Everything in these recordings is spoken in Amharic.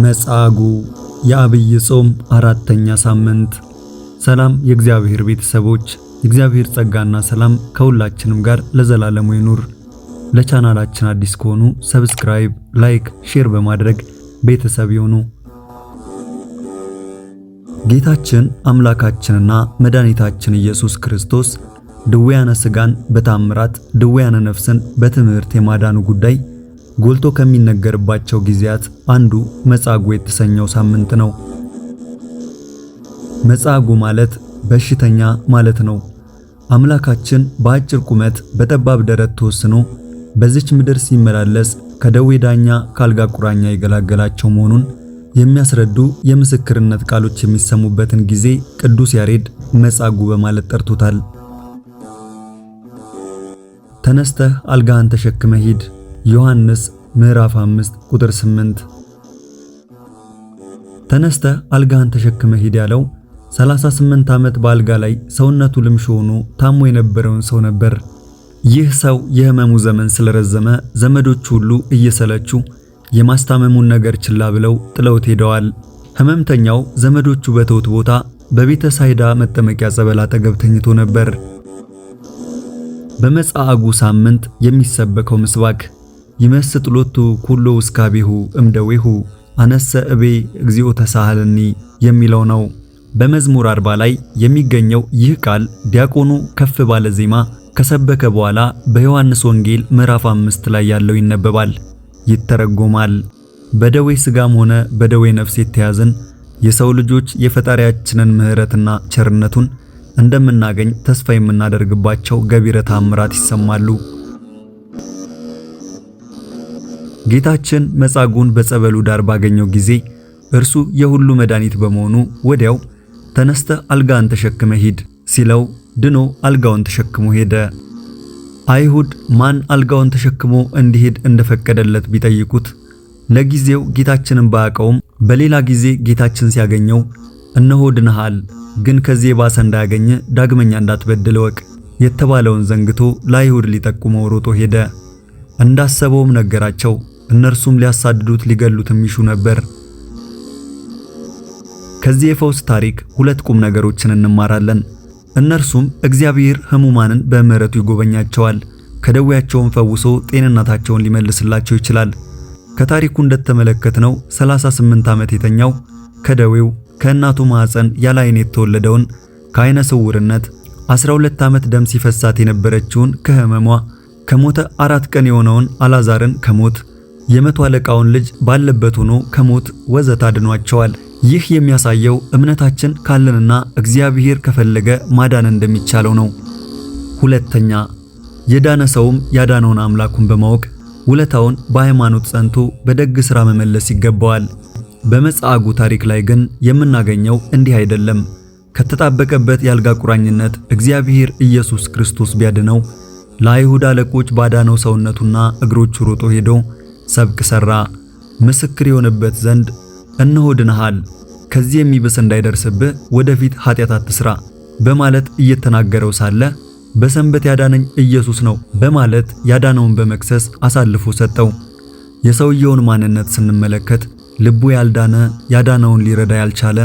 መጻጉዕ የዐቢይ ጾም አራተኛ ሳምንት። ሰላም የእግዚአብሔር ቤተሰቦች፣ የእግዚአብሔር ጸጋና ሰላም ከሁላችንም ጋር ለዘላለሙ ይኑር። ለቻናላችን አዲስ ከሆኑ ሰብስክራይብ፣ ላይክ፣ ሼር በማድረግ ቤተሰብ ይሁኑ። ጌታችን አምላካችንና መድኃኒታችን ኢየሱስ ክርስቶስ ድውያነ ሥጋን በታምራት ድውያነ ነፍስን በትምህርት የማዳኑ ጉዳይ ጎልቶ ከሚነገርባቸው ጊዜያት አንዱ መጻጉዕ የተሰኘው ሳምንት ነው። መጻጉዕ ማለት በሽተኛ ማለት ነው። አምላካችን በአጭር ቁመት በጠባብ ደረት ተወስኖ በዚች ምድር ሲመላለስ ከደዌ ዳኛ ካልጋ ቁራኛ የገላገላቸው መሆኑን የሚያስረዱ የምስክርነት ቃሎች የሚሰሙበትን ጊዜ ቅዱስ ያሬድ መጻጉዕ በማለት ጠርቶታል። ተነስተህ አልጋህን ተሸክመህ ሂድ ዮሐንስ ምዕራፍ 5 ቁጥር 8። ተነስተህ አልጋህን ተሸክመህ ሂድ ያለው 38 ዓመት በአልጋ ላይ ሰውነቱ ልምሽ ሆኖ ታሞ የነበረውን ሰው ነበር። ይህ ሰው የህመሙ ዘመን ስለረዘመ ዘመዶቹ ሁሉ እየሰለቹ የማስታመሙን ነገር ችላ ብለው ጥለውት ሄደዋል። ህመምተኛው ዘመዶቹ በተውት ቦታ በቤተ ሳይዳ መጠመቂያ ጸበል አጠገብ ተኝቶ ነበር። በመጻጉዕ ሳምንት የሚሰበከው ምስባክ ይመስጥ ሎቱ ኩሎ ውስካቤሁ እምደዌሁ አነሰ እቤ እግዚኦ ተሳሃለኒ የሚለው ነው። በመዝሙር 40 ላይ የሚገኘው ይህ ቃል ዲያቆኑ ከፍ ባለ ዜማ ከሰበከ በኋላ በዮሐንስ ወንጌል ምዕራፍ 5 ላይ ያለው ይነበባል፣ ይተረጎማል። በደዌ ሥጋም ሆነ በደዌ ነፍስ የተያዝን የሰው ልጆች የፈጣሪያችንን ምሕረትና ቸርነቱን እንደምናገኝ ተስፋ የምናደርግባቸው ገቢረ ተአምራት ይሰማሉ። ጌታችን መጻጉዕን በጸበሉ ዳር ባገኘው ጊዜ እርሱ የሁሉ መድኃኒት በመሆኑ ወዲያው ተነስተህ አልጋህን ተሸክመህ ሂድ ሲለው ድኖ አልጋውን ተሸክሞ ሄደ። አይሁድ ማን አልጋውን ተሸክሞ እንዲሄድ እንደፈቀደለት ቢጠይቁት ለጊዜው ጌታችንን ባያውቀውም በሌላ ጊዜ ጌታችን ሲያገኘው እነሆ ድነሃል፣ ግን ከዚህ የባሰ እንዳያገኘ ዳግመኛ እንዳትበድል እወቅ የተባለውን ዘንግቶ ለአይሁድ ሊጠቁመው ሮጦ ሄደ። እንዳሰበውም ነገራቸው። እነርሱም ሊያሳድዱት ሊገሉትም ይሹ ነበር። ከዚህ የፈውስ ታሪክ ሁለት ቁም ነገሮችን እንማራለን። እነርሱም እግዚአብሔር ሕሙማንን በምሕረቱ ይጎበኛቸዋል፣ ከደዌያቸውም ፈውሶ ጤንነታቸውን ሊመልስላቸው ይችላል። ከታሪኩ እንደተመለከትነው 38 ዓመት የተኛው ከደዌው ከእናቱ ማኅፀን ያለ ዓይን የተወለደውን ከዓይነ ስውርነት 12 ዓመት ደም ሲፈሳት የነበረችውን ከሕመሟ ከሞተ 4 ቀን የሆነውን አልዓዛርን ከሞት የመቶ አለቃውን ልጅ ባለበት ሆኖ ከሞት ወዘተ አድኗቸዋል። ይህ የሚያሳየው እምነታችን ካለንና እግዚአብሔር ከፈለገ ማዳን እንደሚቻለው ነው። ሁለተኛ፣ የዳነ ሰውም ያዳነውን አምላኩን በማወቅ ውለታውን በሃይማኖት ጸንቶ በደግ ሥራ መመለስ ይገባዋል። በመጻጉዕ ታሪክ ላይ ግን የምናገኘው እንዲህ አይደለም። ከተጣበቀበት የአልጋ ቁራኝነት እግዚአብሔር ኢየሱስ ክርስቶስ ቢያድነው ለአይሁድ አለቆች ባዳነው ሰውነቱና እግሮቹ ሮጦ ሄዶ ሰብክ ሠራ። ምስክር የሆነበት ዘንድ እነሆ ድነሃል፣ ከዚህ የሚብስ እንዳይደርስብህ ወደፊት ኃጢአት አትሥራ በማለት እየተናገረው ሳለ በሰንበት ያዳነኝ ኢየሱስ ነው በማለት ያዳነውን በመክሰስ አሳልፎ ሰጠው። የሰውየውን ማንነት ስንመለከት ልቡ ያልዳነ ያዳነውን ሊረዳ ያልቻለ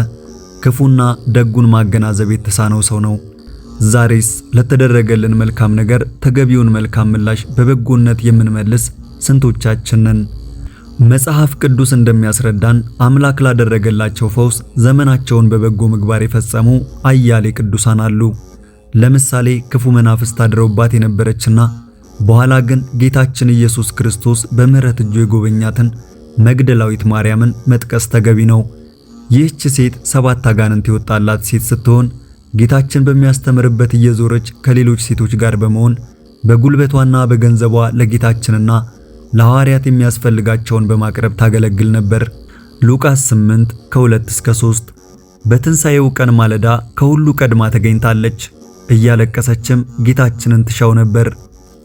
ክፉና ደጉን ማገናዘብ የተሳነው ሰው ነው። ዛሬስ ለተደረገልን መልካም ነገር ተገቢውን መልካም ምላሽ በበጎነት የምንመልስ ስንቶቻችን ነን? መጽሐፍ ቅዱስ እንደሚያስረዳን አምላክ ላደረገላቸው ፈውስ ዘመናቸውን በበጎ ምግባር የፈጸሙ አያሌ ቅዱሳን አሉ። ለምሳሌ ክፉ መናፍስት አድረውባት የነበረችና በኋላ ግን ጌታችን ኢየሱስ ክርስቶስ በምሕረት እጁ የጎበኛትን መግደላዊት ማርያምን መጥቀስ ተገቢ ነው። ይህች ሴት 7 አጋንንት የወጣላት ሴት ስትሆን ጌታችን በሚያስተምርበት እየዞረች ከሌሎች ሴቶች ጋር በመሆን በጉልበቷና በገንዘቧ ለጌታችንና ለሐዋርያት የሚያስፈልጋቸውን በማቅረብ ታገለግል ነበር። ሉቃስ 8 ከ2 እስከ 3። በትንሣኤው ቀን ማለዳ ከሁሉ ቀድማ ተገኝታለች። እያለቀሰችም ጌታችንን ትሻው ነበር።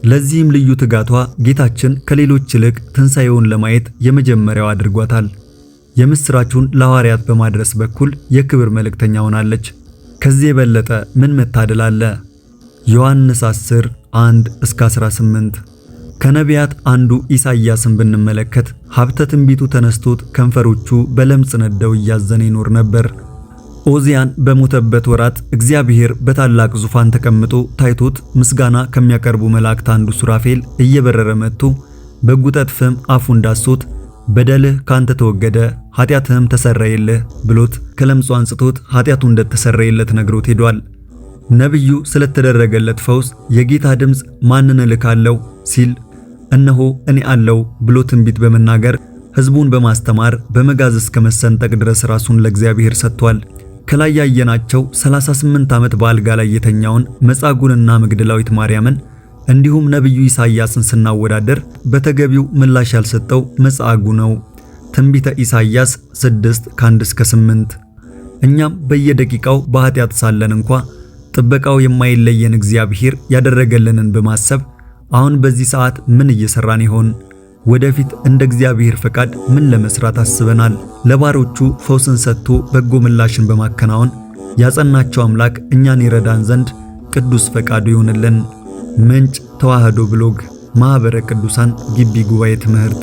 ለዚህም ልዩ ትጋቷ ጌታችን ከሌሎች ይልቅ ትንሣኤውን ለማየት የመጀመሪያው አድርጓታል። የምስራቹን ለሐዋርያት በማድረስ በኩል የክብር መልእክተኛ ሆናለች። ከዚህ የበለጠ ምን መታደል አለ? ዮሐንስ 10 1 እስከ 18 ከነቢያት አንዱ ኢሳይያስን ብንመለከት ሀብተ ትንቢቱ ተነስቶት ከንፈሮቹ በለምጽ ነደው እያዘነ ይኖር ነበር። ኦዚያን በሞተበት ወራት እግዚአብሔር በታላቅ ዙፋን ተቀምጦ ታይቶት ምስጋና ከሚያቀርቡ መላእክት አንዱ ሱራፌል እየበረረ መጥቶ በጉጠት ፍም አፉን ዳሶት በደልህ ካንተ ተወገደ ኃጢአትህም ተሰረየልህ ብሎት ከለምጹ አንጽቶት ኃጢአቱ እንደተሰረየለት ነግሮት ሄዷል። ነብዩ ስለተደረገለት ፈውስ የጌታ ድምጽ ማንን እልካለሁ ሲል እነሆ እኔ አለው ብሎ ትንቢት በመናገር ሕዝቡን በማስተማር በመጋዝ እስከ መሰንጠቅ ድረስ ራሱን ለእግዚአብሔር ሰጥቷል። ከላይ ያየናቸው 38 ዓመት በአልጋ ላይ የተኛውን መጻጉዕንና መግደላዊት ማርያምን እንዲሁም ነብዩ ኢሳይያስን ስናወዳደር በተገቢው ምላሽ ያልሰጠው መጻጉዕ ነው። ትንቢተ ኢሳይያስ 6:1-8 እኛም በየደቂቃው በኃጢአት ሳለን እንኳ ጥበቃው የማይለየን እግዚአብሔር ያደረገልንን በማሰብ አሁን በዚህ ሰዓት ምን እየሰራን ይሆን? ወደፊት እንደ እግዚአብሔር ፈቃድ ምን ለመስራት አስበናል? ለባሮቹ ፈውስን ሰጥቶ በጎ ምላሽን በማከናወን ያጸናቸው አምላክ እኛን ይረዳን ዘንድ ቅዱስ ፈቃዱ ይሁንልን። ምንጭ ተዋህዶ ብሎግ ማኅበረ ቅዱሳን ግቢ ጉባኤ ትምህርት